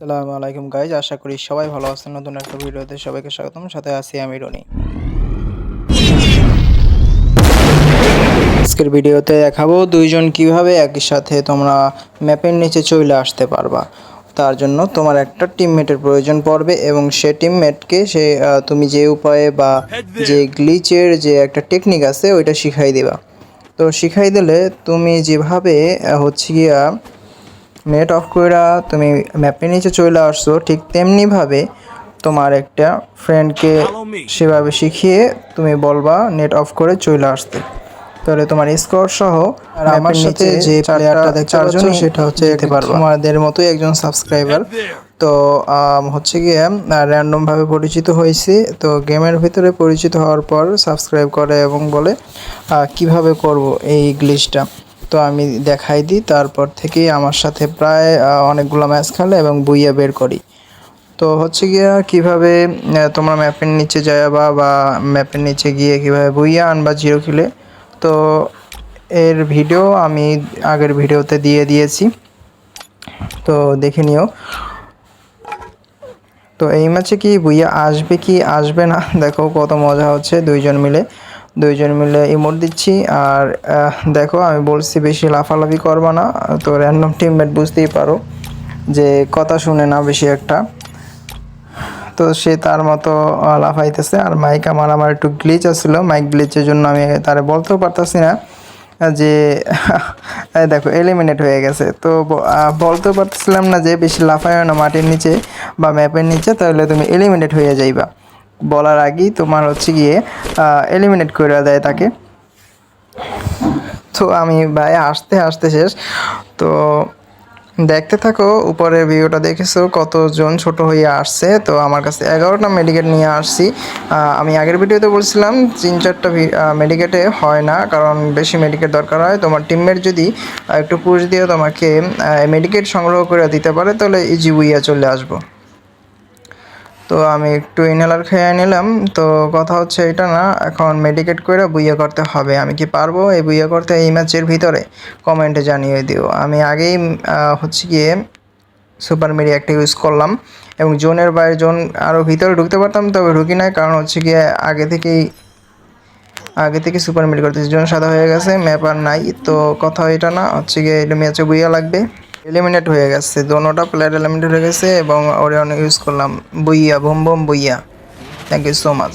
আসসালামু আলাইকুম গাইজ, আশা করি সবাই ভালো আছেন। নতুন একটা ভিডিওতে সবাইকে স্বাগতম। সাথে আছি আমি রনি। আজকের ভিডিওতে দেখাবো দুইজন কিভাবে একই সাথে তোমরা ম্যাপের নিচে চলে আসতে পারবা। তার জন্য তোমার একটা টিমমেটের প্রয়োজন পড়বে এবং সে টিমমেটকে তুমি যে উপায়ে বা যে গ্লিচের যে একটা টেকনিক আছে ওইটা শিখাই দিবা। তো শিখাই দিলে তুমি যেভাবে হচ্ছে গিয়া নেট অফ কইরা তুমি ম্যাপের নিচে চলে আসছো, ঠিক তেমনিভাবে তোমার একটা ফ্রেন্ডকে সেভাবে শিখিয়ে তুমি বলবা নেট অফ করে চলে আসতে। তাহলে তোমার স্কোর সহ আর আমার সাথে যে প্লেয়ারটা দেখতে পাচ্ছ সেটা হচ্ছে তোমাদের মতোই একজন সাবস্ক্রাইবার। তো হচ্ছে গিয়ে র্যান্ডমভাবে পরিচিত হয়েছি। তো গেমের ভিতরে পরিচিত হওয়ার পর সাবস্ক্রাইব করে এবং বলে কিভাবে করব এই গ্লিচটা। তো আমি দেখাই দিই, তারপর থেকেই আমার সাথে প্রায় অনেকগুলো ম্যাচ খেলে এবং বুইয়া বের করি। তো হচ্ছে গিয়া কিভাবে তোমরা ম্যাপের নিচে যাবা বা ম্যাপের নিচে গিয়ে কিভাবে বুইয়া আনবা জিরো কিলে, তো এর ভিডিও আমি আগের ভিডিওতে দিয়ে দিয়েছি, তো দেখে নিও। তো এই ম্যাচে কি বুইয়া আসবে কি আসবে না দেখো কত মজা হচ্ছে। দুইজন মিলে ইমোট দিচ্ছি। আর দেখো আমি বলছি বেশি লাফালাফি করবা না, তো র্যান্ডম টিমমেট বুঝতেই পারো যে কথা শুনে না বেশি একটা। তো সে তার মতো লাফাইতেছে। আর মাইক আমার একটু গ্লিচ আসছিল, মাইক গ্লিচের জন্য আমি তারে বলতেও পারতাছি না যে দেখো এলিমিনেট হয়ে গেছে। তো বলতেও পারতেছিলাম না যে বেশি লাফায় না মাটির নিচে বা ম্যাপের নিচে, তাহলে তুমি এলিমিনেট হয়ে যাইবা। বলার আগেই তোমার হচ্ছে গিয়ে এলিমিনেট করে দেয় তাকে। তো আমি ভাই হাসতে হাসতে শেষ। তো দেখতে থাকো, উপরে ভিউটা দেখেছো কতজন ছোট হয়ে আসছে। তো আমার কাছে 11টা মেডিকেট নিয়ে আসছি। আমি আগের ভিডিওতে বলছিলাম 3-4টা মেডিকেটে হয় না, কারণ বেশি মেডিকেট দরকার হয়। তোমার টিমমেট যদি একটু পুশ দিয়ে তোমাকে মেডিকেট সংগ্রহ করে দিতে পারে তাহলে ইজি উইয়া চলে আসবো। তো আমি একটু ইনহেলার খেয়ে নিলাম। তো কথা হচ্ছে এটা না, এখন মেডিকেট করে বুইয়া করতে হবে। আমি কি পারবো এই বুইয়া করতে এই ম্যাচের ভিতরে? কমেন্টে জানিয়ে দিও। আমি আগেই হচ্ছে গিয়ে সুপার মেরি একটা ইউজ করলাম এবং জোনের বাইরে জোন আরও ভিতরে ঢুকতে পারতাম, তবে ঢুকি নাই, কারণ হচ্ছে গিয়ে আগে থেকে সুপার মেরি করতেছি। জোন সাদা হয়ে গেছে, ম্যাপ আর নাই। তো কথা এটা না, হচ্ছে গিয়ে এটা ম্যাচে বুইয়া লাগবে। এলিমিনেট হয়ে গেছে, দোনোটা প্লেয়ার এলিমিনেট হয়ে গেছে এবং ওরে অনেক ইউজ করলাম booyah, boom boom booyah. Thank you so much.